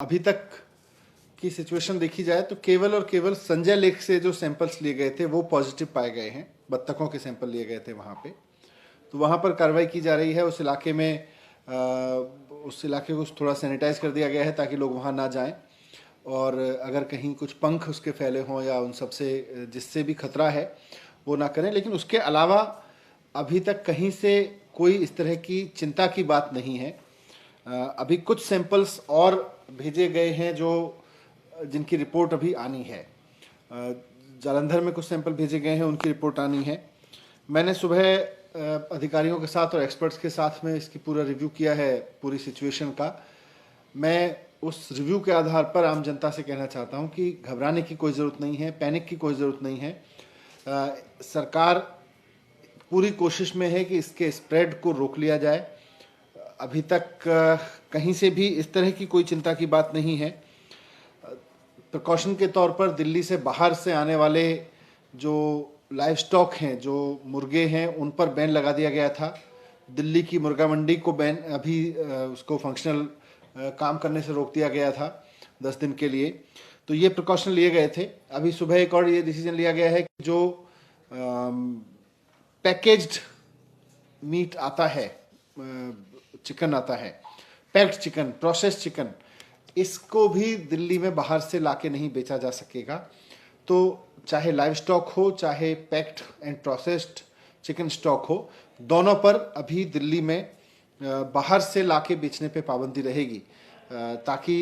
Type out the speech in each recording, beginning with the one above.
अभी तक की सिचुएशन देखी जाए तो केवल और केवल संजय लेक से जो सैंपल्स लिए गए थे वो पॉजिटिव पाए गए हैं। बत्तखों के सैंपल लिए गए थे वहाँ पे, तो वहाँ पर कार्रवाई की जा रही है। उस इलाके में उस इलाके को थोड़ा सैनिटाइज कर दिया गया है ताकि लोग वहाँ ना जाएं, और अगर कहीं कुछ पंख उसके फैले हों या उन सब से जिससे भी खतरा है वो ना करें। लेकिन उसके अलावा अभी तक कहीं से कोई इस तरह की चिंता की बात नहीं है। अभी कुछ सैंपल्स और भेजे गए हैं जो जिनकी रिपोर्ट अभी आनी है। जालंधर में कुछ सैंपल भेजे गए हैं, उनकी रिपोर्ट आनी है। मैंने सुबह अधिकारियों के साथ और एक्सपर्ट्स के साथ में इसकी पूरा रिव्यू किया है, पूरी सिचुएशन का। मैं उस रिव्यू के आधार पर आम जनता से कहना चाहता हूं कि घबराने की कोई ज़रूरत नहीं है, पैनिक की कोई ज़रूरत नहीं है। सरकार पूरी कोशिश में है कि इसके स्प्रेड को रोक लिया जाए। अभी तक कहीं से भी इस तरह की कोई चिंता की बात नहीं है। प्रिकॉशन के तौर पर दिल्ली से बाहर से आने वाले जो लाइव स्टॉक हैं, जो मुर्गे हैं, उन पर बैन लगा दिया गया था। दिल्ली की मुर्गा मंडी को बैन अभी उसको फंक्शनल काम करने से रोक दिया गया था 10 दिन के लिए। तो ये प्रिकॉशन लिए गए थे। अभी सुबह एक और ये डिसीजन लिया गया है कि जो पैकेज्ड मीट आता है, चिकन आता है, पैक्ड चिकन, प्रोसेस्ड चिकन, इसको भी दिल्ली में बाहर से लाके नहीं बेचा जा सकेगा। तो चाहे लाइव स्टॉक हो, चाहे packed and processed chicken stock हो, दोनों पर अभी दिल्ली में बाहर से लाके बेचने पे पाबंदी रहेगी, ताकि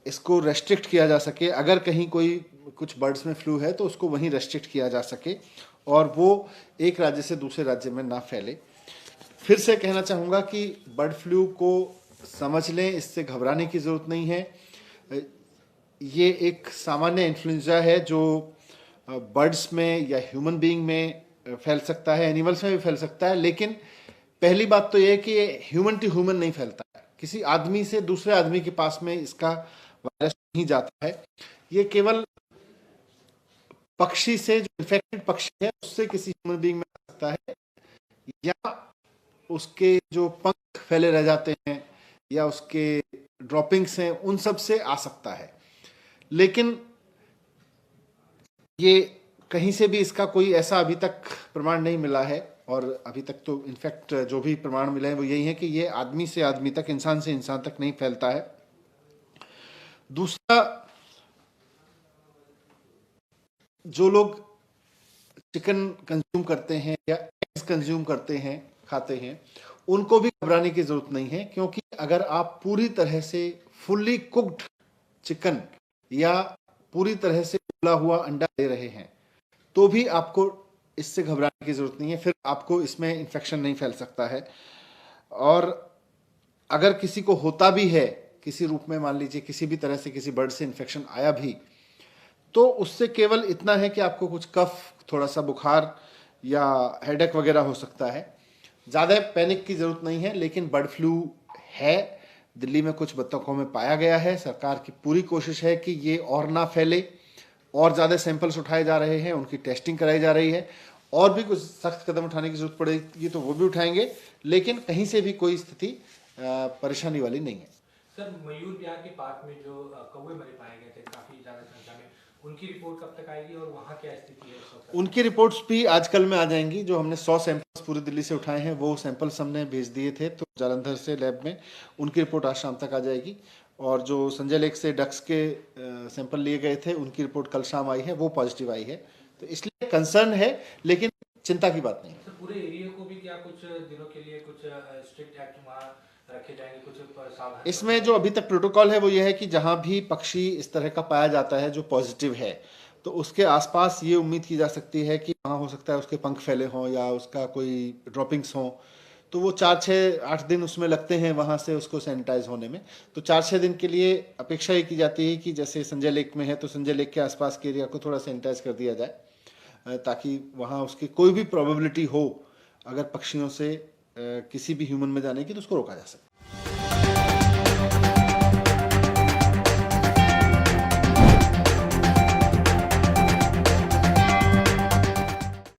इसको रेस्ट्रिक्ट किया जा सके। अगर कहीं कोई कुछ बर्ड्स में फ्लू है तो उसको वहीं रेस्ट्रिक्ट किया जा सके और वो एक राज्य से दूसरे राज्य में ना फैले। फिर से कहना चाहूँगा कि बर्ड फ्लू को समझ लें, इससे घबराने की ज़रूरत नहीं है। ये एक सामान्य इन्फ्लुएंजा है जो बर्ड्स में या ह्यूमन बीइंग में फैल सकता है, एनिमल्स में भी फैल सकता है। लेकिन पहली बात तो ये है कि ये ह्यूमन टू ह्यूमन नहीं फैलता है, किसी आदमी से दूसरे आदमी के पास में इसका वायरस नहीं जाता है। ये केवल पक्षी से, जो इन्फेक्टेड पक्षी है, उससे किसी ह्यूमन बीइंग में आ सकता है, या उसके जो पंख फैले रह जाते हैं या उसके ड्रॉपिंग्स हैं, उन सब से आ सकता है। लेकिन ये कहीं से भी इसका कोई ऐसा अभी तक प्रमाण नहीं मिला है, और अभी तक तो इनफैक्ट जो भी प्रमाण मिले हैं वो यही है कि ये आदमी से आदमी तक, इंसान से इंसान तक नहीं फैलता है। दूसरा, जो लोग चिकन कंज्यूम करते हैं या एग्स कंज्यूम करते हैं, खाते हैं, उनको भी घबराने की जरूरत नहीं है, क्योंकि अगर आप पूरी तरह से फुल्ली कुक्ड चिकन या पूरी तरह से उबला हुआ अंडा ले रहे हैं तो भी आपको इससे घबराने की जरूरत नहीं है। फिर आपको इसमें इन्फेक्शन नहीं फैल सकता है। और अगर किसी को होता भी है किसी रूप में, मान लीजिए किसी भी तरह से किसी बर्ड से इन्फेक्शन आया भी, तो उससे केवल इतना है कि आपको कुछ कफ, थोड़ा सा बुखार या हेडेक वगैरह हो सकता है। ज़्यादा पैनिक की ज़रूरत नहीं है। लेकिन बर्ड फ्लू है, दिल्ली में कुछ बत्तखों में पाया गया है। सरकार की पूरी कोशिश है कि ये और ना फैले, और ज़्यादा सैंपल्स उठाए जा रहे हैं, उनकी टेस्टिंग कराई जा रही है। और भी कुछ सख्त कदम उठाने की जरूरत पड़ेगी तो वो भी उठाएंगे, लेकिन कहीं से भी कोई स्थिति परेशानी वाली नहीं है। सर, मयूर विहार के पार्क में जो कौवे मरे पाए गए थे काफी ज्यादा संख्या में, उनकी रिपोर्ट कब तक आएगी और वहाँ क्या स्थिति है? उनकी रिपोर्ट्स भी आजकल में आ जाएंगी। जो हमने 100 सैंपल्स पूरी दिल्ली से उठाए हैं, वो सैंपल्स हमने भेज दिए थे तो जालंधर से लैब में, उनकी रिपोर्ट आज शाम तक आ जाएगी। और जो संजय लेक से डक्स के सैंपल लिए गए थे, उनकी रिपोर्ट कल शाम आई है, वो पॉजिटिव आई है। तो इसलिए कंसर्न है, लेकिन चिंता की बात नहीं है। पूरे एरिया को भी क्या कुछ दिनों के लिए कुछ स्ट्रिक्ट एक्ट वहाँ रखे जाएंगे, कुछ सावधानी? इसमें जो अभी तक प्रोटोकॉल है वो ये है कि जहां भी पक्षी इस तरह का पाया जाता है जो पॉजिटिव है, तो उसके आसपास ये उम्मीद की जा सकती है कि वहाँ हो सकता है उसके पंख फैले हों या उसका कोई ड्रॉपिंग्स हों। तो वो 4-6-8 दिन उसमें लगते हैं वहाँ से उसको सैनिटाइज होने में। तो 4-6 दिन के लिए अपेक्षा ये की जाती है कि जैसे संजय लेक में है तो संजय लेक के आसपास के एरिया को थोड़ा सैनिटाइज कर दिया जाए, ताकि वहाँ उसकी कोई भी प्रोबेबिलिटी हो अगर पक्षियों से किसी भी ह्यूमन में जाने की, तो उसको रोका जा सके।